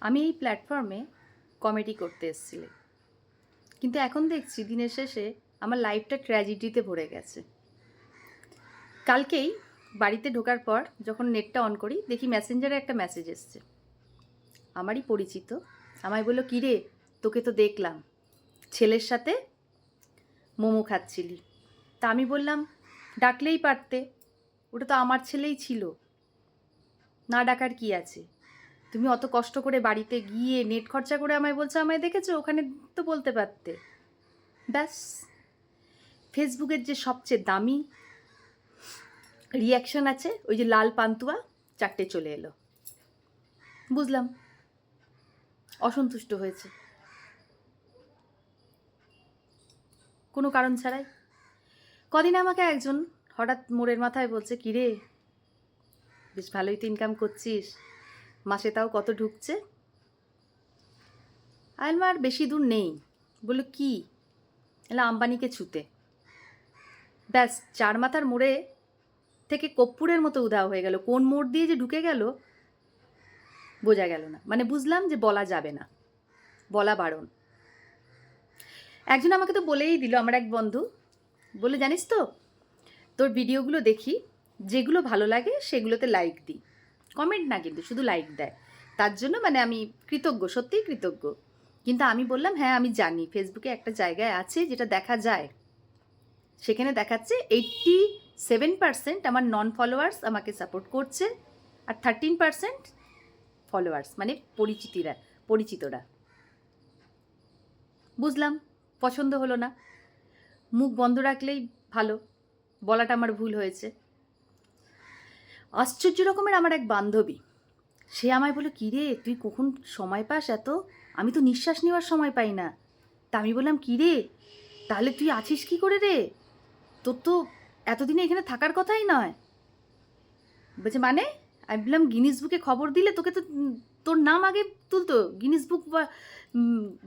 আমি এই প্ল্যাটফর্মে কমেডি করতে এসেছিলাম, কিন্তু এখন দেখছি দিনের শেষে আমার লাইফটা ট্র্যাজেডিতে ভরে গেছে। কালকেই বাড়িতে ঢোকার পর যখন নেটটা অন করি, দেখি মেসেঞ্জারে একটা মেসেজ এসছে, আমারই পরিচিত। আমায় বললো, কী রে, তোকে তো দেখলাম ছেলের সাথে মোমো খাচ্ছিলি। তা আমি বললাম, ডাকলেই পারতে, ওটা তো আমার ছেলেই ছিল, না ডাকার কি আছে? তুমি অত কষ্ট করে বাড়িতে গিয়ে নেট খরচা করে আমায় বলছো আমায় দেখেছো, ওখানে তো বলতে পারতে। ব্যাস, ফেসবুকের যে সবচেয়ে দামি রিয়াকশন আছে, ওই যে লাল পান্তুয়া 4টে চলে এলো। বুঝলাম অসন্তুষ্ট হয়েছে, কোনো কারণ ছাড়াই। কদিন আমাকে একজন হঠাৎ মোড়ের মাথায় বলছে, কিরে বেশ ভালোই তো ইনকাম করছিস, মাসে তাও কত ঢুকছে? আর বেশি দূর নেই। বললো, কি? এলা আম্বানিকে ছুতে। ব্যাস, 4 মাথার মোড়ে থেকে কর্পূরের মতো উধাও হয়ে গেল। কোন মোড় দিয়ে যে ঢুকে গেল বোঝা গেল না। মানে বুঝলাম যে বলা যাবে না, বলা বারণ। একজন আমাকে তো বলেই দিল, আমার এক বন্ধু বলে, জানিস তো তোর ভিডিওগুলো দেখি, যেগুলো ভালো লাগে সেগুলোতে লাইক দিই, কমেন্ট না কিন্তু, শুধু লাইক দেয়। তার জন্য মানে আমি কৃতজ্ঞ, সত্যিই কৃতজ্ঞ। কিন্তু আমি বললাম, হ্যাঁ আমি জানি ফেসবুকে একটা জায়গায় আছে যেটা দেখা যায়, সেখানে দেখাচ্ছে 87% আমার নন ফলোয়ার্স আমাকে সাপোর্ট করছে, আর 13% ফলোয়ার্স মানে পরিচিতরা। বুঝলাম পছন্দ হলো না, মুখ বন্ধ রাখলেই ভালো, বলাটা আমার ভুল হয়েছে। আশ্চর্য রকমের আমার এক বান্ধবী, সে আমায় বলল, কী রে তুই কখন সময় পাস এত? আমি তো নিঃশ্বাস নেওয়ার সময় পাই না। তা আমি বললাম, কী রে তাহলে তুই আছিস কি করে রে, তোর তো এতদিনে এখানে থাকার কথাই নয়। বলছে মানে? আমি বললাম, গিনিস বুকে খবর দিলে তোকে তো তোর নাম আগে তুলতো,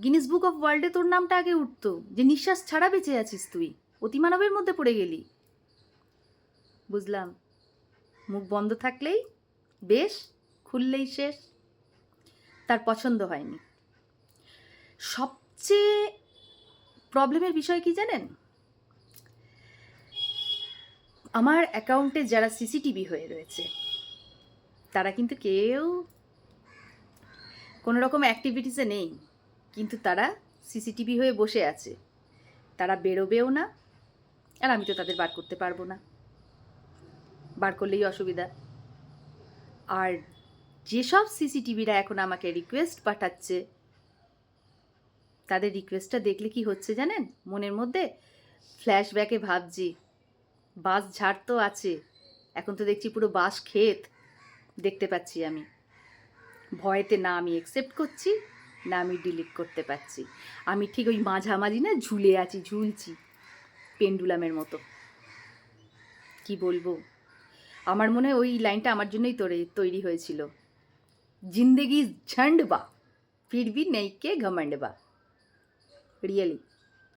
গিনিস বুক অফ ওয়ার্ল্ডে তোর নামটা আগে উঠতো, যে নিঃশ্বাস ছাড়া বেঁচে আছিস তুই, অতিমানবের মধ্যে পড়ে গেলি। বুঝলাম মুখ বন্ধ থাকলেই বেশ, খুললেই শেষ। তার পছন্দ হয়নি। সবচেয়ে প্রবলেমের বিষয় কি জানেন? আমার অ্যাকাউন্টে যারা সিসিটিভি হয়ে রয়েছে তারা কিন্তু কেউ কোনো রকম অ্যাক্টিভিটিসে নেই, কিন্তু তারা সিসিটিভি হয়ে বসে আছে। তারা বেরোবেও না, আর আমি তো তাদের বার করতে পারবো না, বার করলেই অসুবিধা। আর যেসব সিসিটিভিরা এখন আমাকে রিকোয়েস্ট পাঠাচ্ছে, তাদের রিকোয়েস্টটা দেখলে কি হচ্ছে জানেন? মনের মধ্যে ফ্ল্যাশব্যাকে ভাবছি, বাস ঝাড় তো আছে, এখন তো দেখছি পুরো বাস ক্ষেত দেখতে পাচ্ছি আমি। ভয়েতে না আমি অ্যাকসেপ্ট করছি, না আমি ডিলিট করতে পারছি। আমি ঠিক ওই মাঝামাঝি না ঝুলে আছি, ঝুলছি পেন্ডুলামের মতো। কি বলবো, আমার মনে হয় ওই লাইনটা আমার জন্যই তৈরি হয়েছিল। জিন্দেগি ঝন্ড বা ফির ভি নেই কে ঘমন্ড বা। রিয়েলি।